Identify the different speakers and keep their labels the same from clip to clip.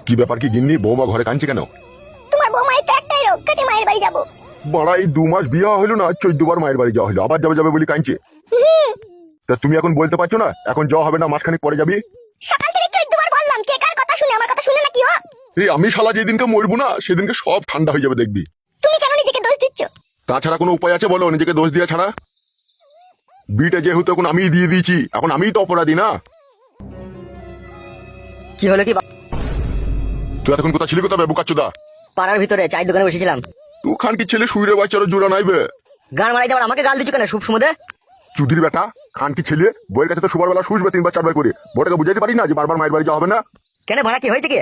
Speaker 1: কি ব্যাপার কি গিন্নি, বৌমা ঘরে কাঁদছে কেন?
Speaker 2: তোমার বৌমাই তো একটাই রোগ, কেটে মায়ের বাড়ি যাবো।
Speaker 1: বাড়া, এই 2 মাস বিয়ে হলো না, 14 বার মায়ের বাড়ি যাওয়া হলো, আবার যাবে যাবে বলি কাঁদছে। তা তুমি এখন বলতে পারছো না এখন যাওয়া হবে না, মাসখানেক পরে যাবি?
Speaker 2: সকাল থেকে 14 বার বললাম, কে কার কথা শুনে, আমার কথা শুনে নাকি ও?
Speaker 1: এই আমি শালা যেদিনকে মরবো না সেদিনকে সব ঠান্ডা হয়ে যাবে দেখবি।
Speaker 2: তুমি কেন নিজেকে দোষ দিচ্ছ?
Speaker 1: তাছাড়া কোনো উপায় আছে বলো নিজেকে দোষ দিয়া ছাড়া? বিটা যেহেতু এখন আমিই দিয়ে দিয়েছি, এখন আমিই তো অপরাধী না?
Speaker 3: কি হলো কি?
Speaker 1: তুই এতক্ষণ কোথা ছিলি, কোথা বুকাচ্চোদা?
Speaker 3: পাড়ার ভিতরে চায়ের দোকানে বসেছিলাম।
Speaker 1: তুই খান কি ছেলে শুইরে বাচ্চারও জোড়া নাইবে?
Speaker 3: গান মারাইতে আবার আমাকে গাল দিচ্ছ কেন? সুমুদে
Speaker 1: চুদির বেটা, খান কি ছেলে, বইয়ের কাছে তো শোবার বেলা শুসবে 3 বার 4 বার করে, বড়টাকে বুঝাইতে পারি না যে বারবার মায়ের বাড়ি যাওয়া হবে না?
Speaker 3: কেন ভাড়া কি হয়েছে কি?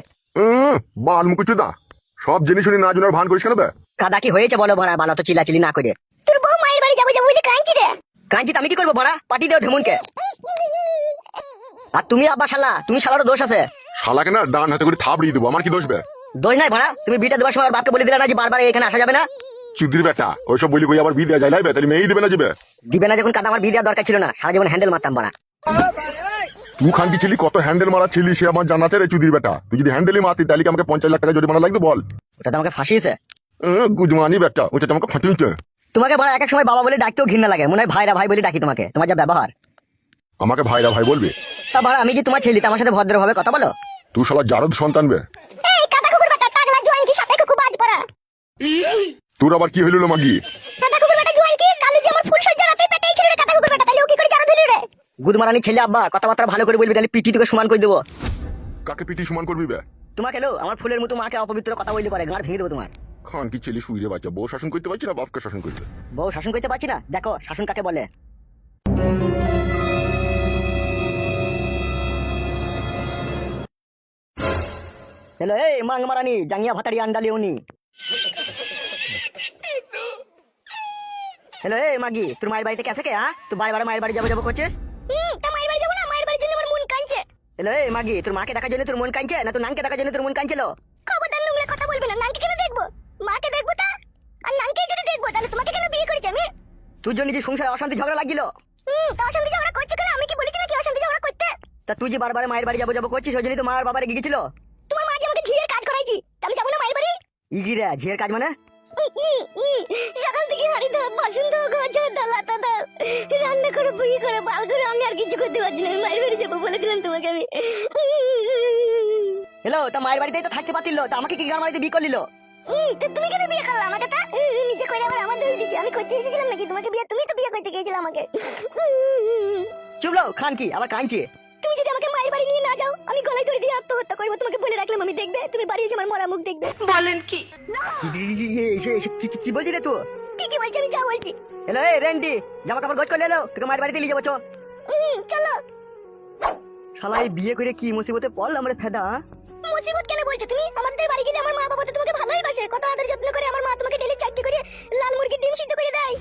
Speaker 1: বাল মুকুচুদা, সব জিনিস শুনি না জোনার ভান করিস কেন বে?
Speaker 3: কাদা কি হয়েছে বলো ভাড়া, বালা তো চিল্লাচিল্লি না করে।
Speaker 2: তোর বউ মায়ের বাড়ি যাবো যাবো বলে কাঁদছি রে।
Speaker 3: কাঞ্চিত আমি কি করবো ভাড়া? পাটি দেও ঢেমুনকে। আর তুমি আব্বা শালা, তুমি শালারও দোষ আছে।
Speaker 1: শালাকে না ডান হাতে করে থাপড়িয়ে দেবো, আমার কি দোষ বে?
Speaker 3: দোষ নাই ভাড়া, তুমি বিটা দেওয়ার সময় বাপকে বলে দিলে না যে বারবার এখানে আসা যাবে না।
Speaker 1: চুদির বেটা, ওইসব বলি কই আবার বিয়ে দেওয়া যায় লাইবে, তাহলে মেয়েই দেবে না যাবে?
Speaker 3: দিবে না যখন কাদা, আমার বিয়ে দেওয়ার দরকার ছিল না, সারা জীবন হ্যান্ডেল মারতাম ভাড়া।
Speaker 1: তুই খান কি ছিলি, কত হ্যান্ডেল মারা ছিলি সে আমার জানা আছে রে চুদির বেটা। তুই যদি হ্যান্ডেলই মারতি তাহলে কি আমাকে 50 লাখ টাকা জরিমানা লাগবে বল?
Speaker 3: ওটা তো আমাকে ফাঁসিয়েছে।
Speaker 1: গুজমানি বেটা, ওটা তো আমাকে ফাঁটিয়েছে।
Speaker 3: তোমাকে ভাড়া এক এক সময় বাবা বলে ডাকতেও ঘৃণা লাগে, মনে হয় ভাইরা ভাই বলে ডাকি তোমাকে, তোমার যা ব্যবহার।
Speaker 1: আমাকে ভাইরা ভাই বলবি?
Speaker 3: তা ভাড়া আমি যে তোমার ছেলে, আমার সাথে ভদ্রভাবে কথা বলো।
Speaker 1: তুই শালা জারদ সন্তান বে।
Speaker 2: এই কাদা কুকুর বেটা, টাগলা জোয়ান কি সাপে কুকু বাজ পড়া।
Speaker 1: তোর আবার কি হইল রে মাগি?
Speaker 2: কাদা কুকুর বেটা জোয়ান কি কালু যে আমার ফুল সজ্জা রাতে পেটেই ছিল রে কাদা কুকুর বেটা, তাহলে ও কি করে জানো দিলি রে?
Speaker 3: গুদমারানি ছেলে আব্বা, কথাবার্তা ভালো করে বলবি, তাহলে পিটি তোকে সমান করে দেবো।
Speaker 1: কাকে পিটি সমান করবি বে?
Speaker 3: তোমাকে এলো আমার ফুলের মতো মাকে অপবিত্র কথা বলতে পারে, গাঁড় ভেঙে দেবো তোমার।
Speaker 1: খান কি ছেলে শুইরে বাচ্চা, বউ শাসন করতে পারছি না বাপকে শাসন করতে?
Speaker 3: বউ শাসন করতে পারছি না, দেখো শাসন কাকে বলে। হ্যালো এই মাং মারানি জাঙ্গিয়া ভাতারি আন্ডালি উনি। হ্যালো এই মাগি, তোর মায়ের বাড়িতে কেসে কে? হ্যাঁ, তুই বারে বারে মায়ের বাড়ি যাবো যাবো করছিস।
Speaker 2: তা মায়ের বাড়ি যাবো না, মায়ের বাড়ির জন্য আমার মন কাঁদছে।
Speaker 3: হ্যালো এই মাগি, তোর মাকে দেখার জন্য তোর মন কাঁদছে না তোর নানকে দেখার জন্য তোর মন কাঁদছিল?
Speaker 2: খবরদার নোংরা কথা বলবে না, নানকে কেন দেখবো? মাকে দেখবো তা, আর নানকে যদি দেখবো তাহলে তোমাকে কেন বিয়ে করেছি আমি?
Speaker 3: তুই জন্য যে সংসারে অশান্তি ঝগড়া লাগিল।
Speaker 2: তা অশান্তি ঝগড়া করছো কেন? আমি কি বলেছি নাকি অশান্তি ঝগড়া করতে?
Speaker 3: তা তুই যে বারবার মায়ের বাড়ি যাবো যাবো করছিস, ওই জন্যই তো মার বাবার গিয়েছিল।
Speaker 2: তোমার মা যে আমাকে ঝিয়ের কাজ করাইছি, তা আমি যাবো না মায়ের বাড়ি?
Speaker 3: ইগিরা ঝিয়ের কাজ মানে?
Speaker 2: সকাল থেকে হাড়ি দাও, বাসন দাও, ঘর দাও, লাতা দাও, রান্না করে বুড়ি করে বাল করে, আমি আর কিছু করতে পারছি না। আমি মায়ের বাড়ি যাবো বলে দিলাম তোমাকে আমি।
Speaker 3: হ্যালো, তা মায়ের বাড়িতেই তো থাকতে পারছিল, তা আমাকে কি গান বাড়িতে বিয়ে করলিল?
Speaker 2: তা তুমি কেন বিয়ে করলে আমাকে? তা নিজে করে আবার আমার দোষ দিচ্ছি, আমি করতে এসেছিলাম নাকি তোমাকে বিয়ে? তুমি তো বিয়ে করতে গিয়েছিলে আমাকে।
Speaker 3: চুপলো খান কি আবার কাঁদছে।
Speaker 2: তুমি যদি আমাকে মায়ের বাড়ি নিয়ে না যাও, আমি গলায় ধরে দিয়ে আত্মহত্যা করবো। তোমাকে বলে রাখলাম, আমি দেখবে তুমি বাড়ি এসে আমার মরা মুখ দেখবে। বলেন কি?
Speaker 3: কি বলছি রে তুই?
Speaker 2: ঠিকই বলছি, আমি যা বলছি।
Speaker 3: হ্যালো এই রেন্ডি, জামা কাপড় গোছ করে এলো, তোকে মায়ের বাড়িতে নিয়ে যাবো চো।
Speaker 2: চলো।
Speaker 3: শালা এই বিয়ে করে কি মুসিবতে পড়লাম রে ফেদা।
Speaker 2: মুসিবত কেন বলছো তুমি? আমাদের বাড়ি গেলে আমার মা বাবা তো তোমাকে ভালোই বাসে, কত আদর যত্ন করে। আমার মা তোমাকে ডেলি 4টি করে লাল মুরগির ডিম সিদ্ধ করে দেয়।